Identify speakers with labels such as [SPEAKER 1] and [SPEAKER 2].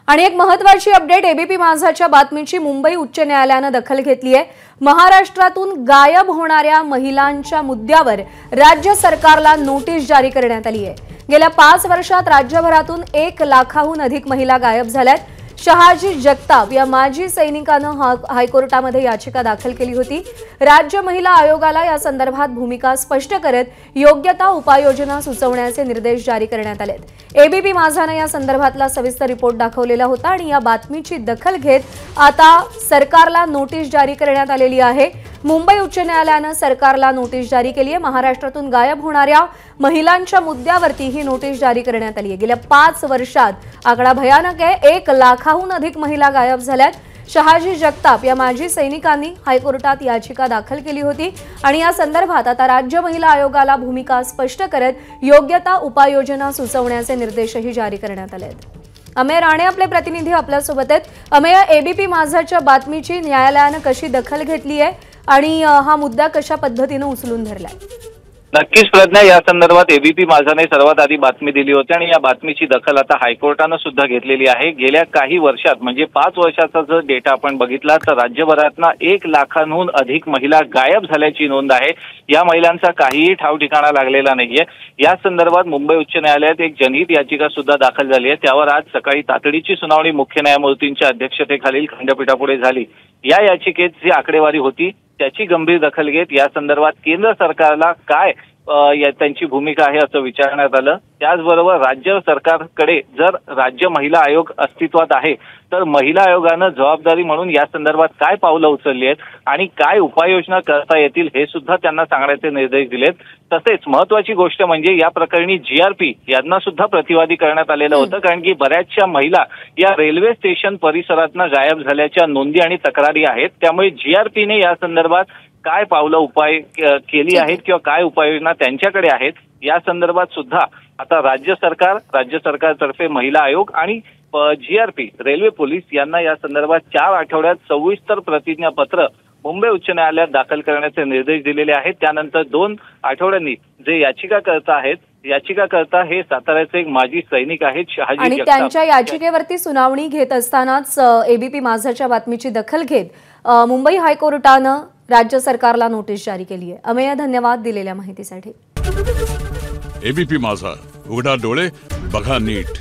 [SPEAKER 1] आणि एक महत्त्वाची अपडेट एबीपी माझाच्या बातमीची मुंबई उच्च न्यायालयाने दखल घेतली आहे। महाराष्ट्रातून गायब होणाऱ्या महिलांच्या मुद्द्यावर राज्य सरकारला नोटीस जारी करण्यात आली आहे। गेल्या 5 वर्षात राज्यभरातून 1 लाखाहून अधिक महिला गायब झाल्यात। शहाजी जगताप या माजी सैनिकानं हायकोर्टामध्ये याचिका दाखल केली होती। राज्य महिला आयोगाला या संदर्भात भूमिका स्पष्ट करत योग्य उपाययोजना सुचवण्याचे निर्देश जारी करण्यात आलेत। एबीपी माझाने या संदर्भातला सविस्तर रिपोर्ट दाखवलेला होता आणि या बातमीची दखल घेत आता सरकारला नोटीस जारी करण्यात आलेली आहे। मुंबई उच्च न्यायालयाने सरकारला नोटीस जारी केली आहे। महाराष्ट्रातून गायब होणाऱ्या महिलांच्या मुद्द्यावरती ही नोटीस जारी करण्यात आली आहे। गेल्या 5 वर्षात आकडा भयानक आहे। 1 लाखाहून अधिक महिला गायब झाल्यात। शहाजी जगताप या माजी सैनिकांनी हायकोर्टात याचिका दाखल केली होती आणि या संदर्भात आता राज्य महिला आयोगाला भूमिका स्पष्ट करत योग्य उपाययोजना सुचवण्याचे निर्देशही जारी करण्यात आले आहेत। अमेय राणे आपले प्रतिनिधी आपल्या सोबत आहेत। अमेय, एबीपी माझाच्या बातमीची न्यायालयाने कशी दखल घेतली आहे आणि हा मुद्दा कशा पद्धतीने उचलून धरलाय?
[SPEAKER 2] नक्कीच प्रज्ञा, या संदर्भात एबीपी माझाने सर्वात आधी बातमी दिली होती आणि या बातमीची दखल आता हायकोर्टाने सुद्धा घेतलेली आहे। गेल्या काही वर्षात म्हणजे 5 वर्षाचा जर डेटा आपण बघितला तर राज्यभरातना 1 लाखांहून अधिक महिला गायब झाल्याची नोंद आहे। या महिलांचा काहीही ठाव ठिकाणा लागलेला नाहीये। या संदर्भात मुंबई उच्च न्यायालयात एक जनहित याचिका सुद्धा दाखल झाली आहे। त्यावर आज सकाळी तातडीची सुनावणी मुख्य न्यायमूर्तींच्या अध्यक्षतेखालील खंडपीठापुढे झाली। या याचिकेत जी आकडेवारी होती त्याची गंभीर दखल घेत या संदर्भात केंद्र सरकारला काय त्यांची भूमिका आहे असं विचारण्यात आलं। त्याचबरोबर राज्य सरकारकडे जर राज्य महिला आयोग अस्तित्वात आहे तर महिला आयोगाने जबाबदारी म्हणून या संदर्भात काय पावलं उचलली आहेत आणि काय उपाययोजना करता येतील हे सुद्धा त्यांना सांगण्याचे निर्देश दिलेत। तसेच महत्त्वाची गोष्ट म्हणजे या प्रकरणी जीआरपी यांना सुद्धा प्रतिवादी करण्यात आलेलं होतं, कारण की बऱ्याचशा महिला या रेल्वे स्टेशन परिसरातनं गायब झाल्याच्या नोंदी आणि तक्रारी आहेत। त्यामुळे जीआरपीने या संदर्भात काय पावलं उपाय केली आहेत किंवा काय उपाययोजना त्यांच्याकडे आहेत या संदर्भात सुद्धा आता राज्य सरकारतर्फे महिला आयोग आणि जीआरपी रेल्वे पोलीस यांना या संदर्भात 4 आठवड्यात सविस्तर प्रतिज्ञापत्र मुंबई उच्च न्यायालयात दाखल करण्याचे निर्देश दिलेले आहेत। त्यानंतर 2 आठवड्यांनी जे याचिकाकर्ता हे साताऱ्याचे एक माजी सैनिक आहेत शहाजी जगताप,
[SPEAKER 1] आणि त्यांच्या याचिकेवरती सुनावणी घेत असतानाच एबीपी माझाच्या बातमीची दखल घेत मुंबई हायकोर्टाने राज्य सरकारला नोटीस जारी केली आहे। अमेय, धन्यवाद दिलेल्या माहितीसाठी।
[SPEAKER 3] एबीपी माझा, उघडा डोळे बघा नीट।